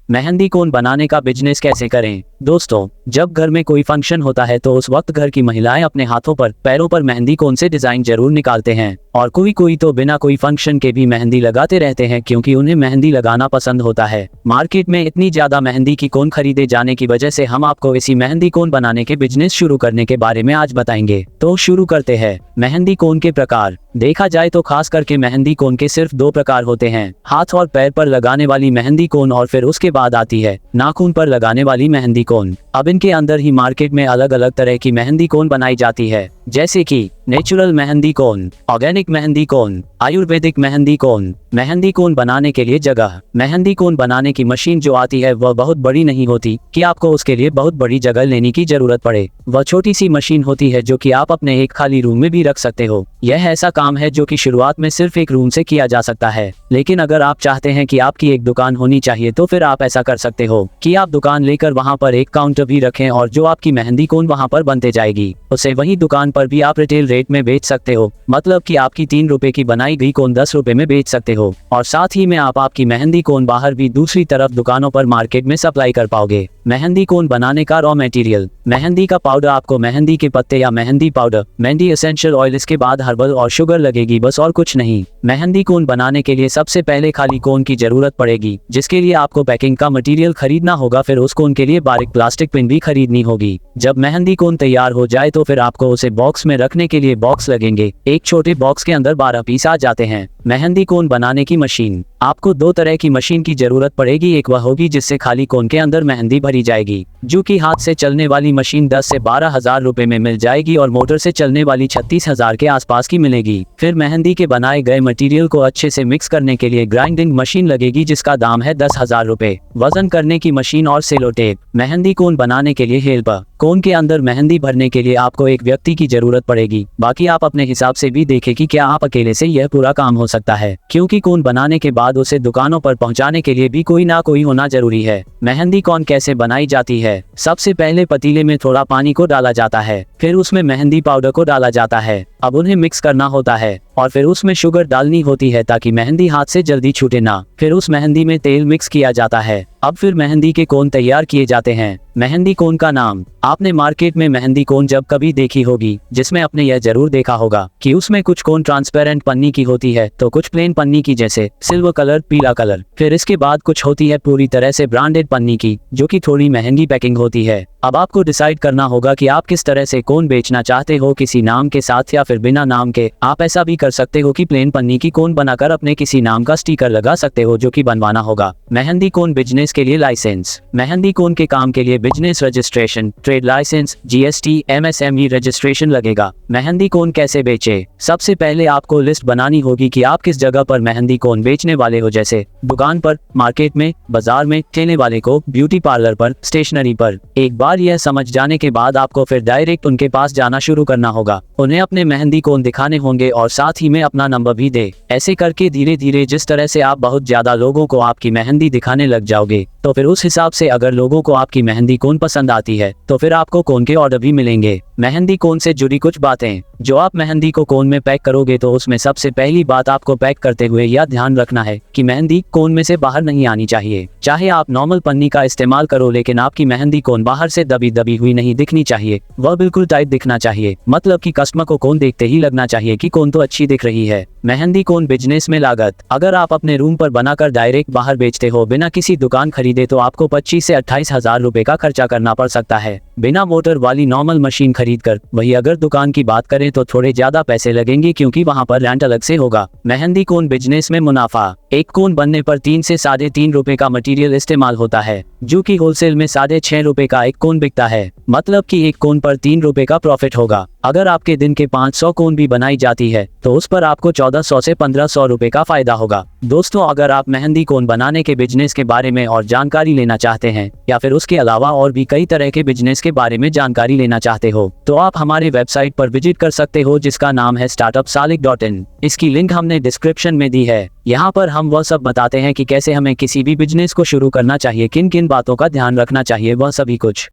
मेहंदी कोन बनाने का बिजनेस कैसे करें। दोस्तों, जब घर में कोई फंक्शन होता है तो उस वक्त घर की महिलाएं अपने हाथों पर, पैरों पर मेहंदी कोन से डिजाइन जरूर निकालते हैं और कोई तो बिना कोई फंक्शन के भी मेहंदी लगाते रहते हैं क्योंकि उन्हें मेहंदी लगाना पसंद होता है। मार्केट में इतनी ज्यादा मेहंदी की कोन खरीदे जाने की वजह से हम आपको इसी मेहंदी कोन बनाने के बिजनेस शुरू करने के बारे में आज बताएंगे। तो शुरू करते हैं। मेहंदी कोन के प्रकार देखा जाए तो खास करके मेहंदी कोन के सिर्फ दो प्रकार होते हैं, हाथ और पैर पर लगाने वाली मेहंदी कोन और फिर उसके बाद आती है नाखून पर लगाने वाली मेहंदी कोन। अब इनके अंदर ही मार्केट में अलग अलग तरह की मेहंदी कोन बनाई जाती है, जैसे कि नेचुरल मेहंदी कोन, ऑर्गेनिक मेहंदी कोन, आयुर्वेदिक मेहंदी कोन। मेहंदी कोन बनाने के लिए जगह। मेहंदी कोन बनाने की मशीन जो आती है वह बहुत बड़ी नहीं होती कि आपको उसके लिए बहुत बड़ी जगह लेने की जरूरत पड़े। वह छोटी सी मशीन होती है जो कि आप अपने एक खाली रूम में भी रख सकते हो। यह ऐसा काम है जो कि शुरुआत में सिर्फ एक रूम से किया जा सकता है, लेकिन अगर आप चाहते हैं कि आपकी एक दुकान होनी चाहिए तो फिर आप ऐसा कर सकते हो कि आप दुकान लेकर वहां पर एक काउंटर भी रखें और जो आपकी मेहंदी कोन वहां पर बनते जाएगी उसे वही दुकान पर भी आप रिटेल रेट में बेच सकते हो। मतलब कि आपकी 3 रुपए की बनाई गई कोन 10 रुपए में बेच सकते हो और साथ ही में आप आपकी मेहंदी कोन बाहर भी दूसरी तरफ दुकानों पर मार्केट में सप्लाई कर पाओगे। मेहंदी कोन बनाने का रॉ मटेरियल। मेहंदी का पाउडर। आपको मेहंदी के पत्ते या mehndi powder, mehndi essential oil, इसके बाद हर्बल और शुगर लगेगी, बस और कुछ नहीं। मेहंदी कोन बनाने के लिए सबसे पहले खाली कोन की जरूरत पड़ेगी, जिसके लिए आपको पैकिंग का मटेरियल खरीदना होगा। फिर उस कोन के लिए बारीक प्लास्टिक पिन भी खरीदनी होगी। जब मेहंदी कोन तैयार हो जाए तो फिर आपको उसे बॉक्स में रखने के लिए बॉक्स लगेंगे। एक छोटे बॉक्स के अंदर 12 पीस आ जाते हैं। मेहंदी कोन बनाने की मशीन। आपको 2 तरह की मशीन की जरूरत पड़ेगी। एक वह होगी जिससे खाली कोन के अंदर मेहंदी भरी जाएगी, जो कि हाथ से चलने वाली मशीन 10 से 12,000 रुपए में मिल जाएगी और मोटर से चलने वाली 36,000 के आसपास की मिलेगी। फिर मेहंदी के बनाए गए मटेरियल को अच्छे से मिक्स करने के लिए ग्राइंडिंग मशीन लगेगी, जिसका दाम है 10,000 रुपए। वजन करने की मशीन और सेलो टेप। मेहंदी कोन बनाने के लिए हेल्पर। कोन के अंदर मेहंदी भरने के लिए आपको एक व्यक्ति की जरूरत पड़ेगी। बाकी आप अपने हिसाब से भी देखें कि क्या आप अकेले से यह पूरा काम हो सकता है, क्योंकि कोन बनाने के बाद उसे दुकानों पर पहुंचाने के लिए भी कोई ना कोई होना जरूरी है। मेहंदी कोन कैसे बनाई जाती है। सबसे पहले पतीले में थोड़ा पानी को डाला जाता है, फिर उसमें मेहंदी पाउडर को डाला जाता है। अब उन्हें मिक्स करना होता है और फिर उसमें शुगर डालनी होती है ताकि मेहंदी हाथ से जल्दी छूटे ना। फिर उस मेहंदी में तेल मिक्स किया जाता है। अब फिर मेहंदी के कोन तैयार किए जाते हैं। मेहंदी कोन का नाम। आपने मार्केट में मेहंदी कोन जब कभी देखी होगी, जिसमें आपने यह जरूर देखा होगा कि उसमें कुछ कोन ट्रांसपेरेंट पन्नी की होती है तो कुछ प्लेन पन्नी की, जैसे सिल्वर कलर, पीला कलर। फिर इसके बाद कुछ होती है पूरी तरह से ब्रांडेड पन्नी की, जो कि थोड़ी महंगी पैकिंग होती है। अब आपको डिसाइड करना होगा कि आप किस तरह से कोन बेचना चाहते हो, किसी नाम के साथ या फिर बिना नाम के। आप ऐसा भी कर सकते हो कि प्लेन पन्नी की कोन बनाकर अपने किसी नाम का स्टिकर लगा सकते हो, जो कि बनवाना होगा। मेहंदी कोन बिजनेस के लिए लाइसेंस। मेहंदी कोन के काम के लिए business registration, trade licence, GST, MSME registration लगेगा। मेहंदी कोन कैसे बेचे। सबसे पहले आपको लिस्ट बनानी होगी कि आप किस जगह पर मेहंदी कोन बेचने वाले हो, जैसे दुकान पर, मार्केट में, बाजार में, ठेले वाले को, ब्यूटी पार्लर पर, स्टेशनरी पर। एक बार यह समझ जाने के बाद आपको फिर डायरेक्ट उनके पास जाना शुरू करना होगा। उन्हें अपने मेहंदी कोन दिखाने होंगे और साथ ही में अपना नंबर भी दे। ऐसे करके धीरे धीरे जिस तरह से आप बहुत ज्यादा लोगों को आपकी मेहंदी दिखाने लग जाओगे, तो फिर उस हिसाब से अगर लोगों को आपकी मेहंदी कोन पसंद आती है तो फिर आपको कोन के ऑर्डर भी मिलेंगे। मेहंदी कोन से जुड़ी कुछ बातें। जो आप मेहंदी को कोन में पैक करोगे तो उसमें सबसे पहली बात आपको पैक करते हुए यह ध्यान रखना है कि मेहंदी कोन में से बाहर नहीं आनी चाहिए। चाहे आप नॉर्मल पन्नी का इस्तेमाल करो, लेकिन आपकी मेहंदी कोन बाहर से दबी दबी हुई नहीं दिखनी चाहिए। वह बिल्कुल टाइट दिखना चाहिए, मतलब कि कस्टमर को कोन देखते ही लगना चाहिए कि कोन तो अच्छी दिख रही है। मेहंदी कोन बिजनेस में लागत। अगर आप अपने रूम पर बनाकर डायरेक्ट बाहर बेचते हो बिना किसी दुकान खरीदे तो आपको 25 से 28,000 रुपए का खर्चा करना पड़ सकता है, बिना मोटर वाली नॉर्मल मशीन खरीदकर। वही अगर दुकान की बात करें तो थोड़े ज्यादा पैसे लगेंगे, क्योंकि वहां पर रेंट अलग से होगा। मेहंदी कोन बिजनेस में मुनाफा। एक कोन बनने पर 3 से 3.5 रुपए का मटेरियल इस्तेमाल होता है, जो कि होलसेल में 6.5 रुपए का एक कोन बिकता है। मतलब कि एक कोन पर 3 रुपए का प्रॉफिट होगा। अगर आपके दिन के 500 कोन भी बनाई जाती है तो उस पर आपको 1400 से 1500 रुपए का फायदा होगा। दोस्तों, अगर आप मेहंदी कोन बनाने के बिजनेस के बारे में और जानकारी लेना चाहते हैं या फिर उसके अलावा और भी कई तरह के बिजनेस के बारे में जानकारी लेना चाहते हो तो आप हमारे वेबसाइट पर विजिट कर सकते हो, जिसका नाम है startupsalik.in। इसकी लिंक हमने डिस्क्रिप्शन में दी है। यहाँ पर हम वह सब बताते हैं कि कैसे हमें किसी भी बिजनेस को शुरू करना चाहिए, किन किन बातों का ध्यान रखना चाहिए, वह सभी कुछ।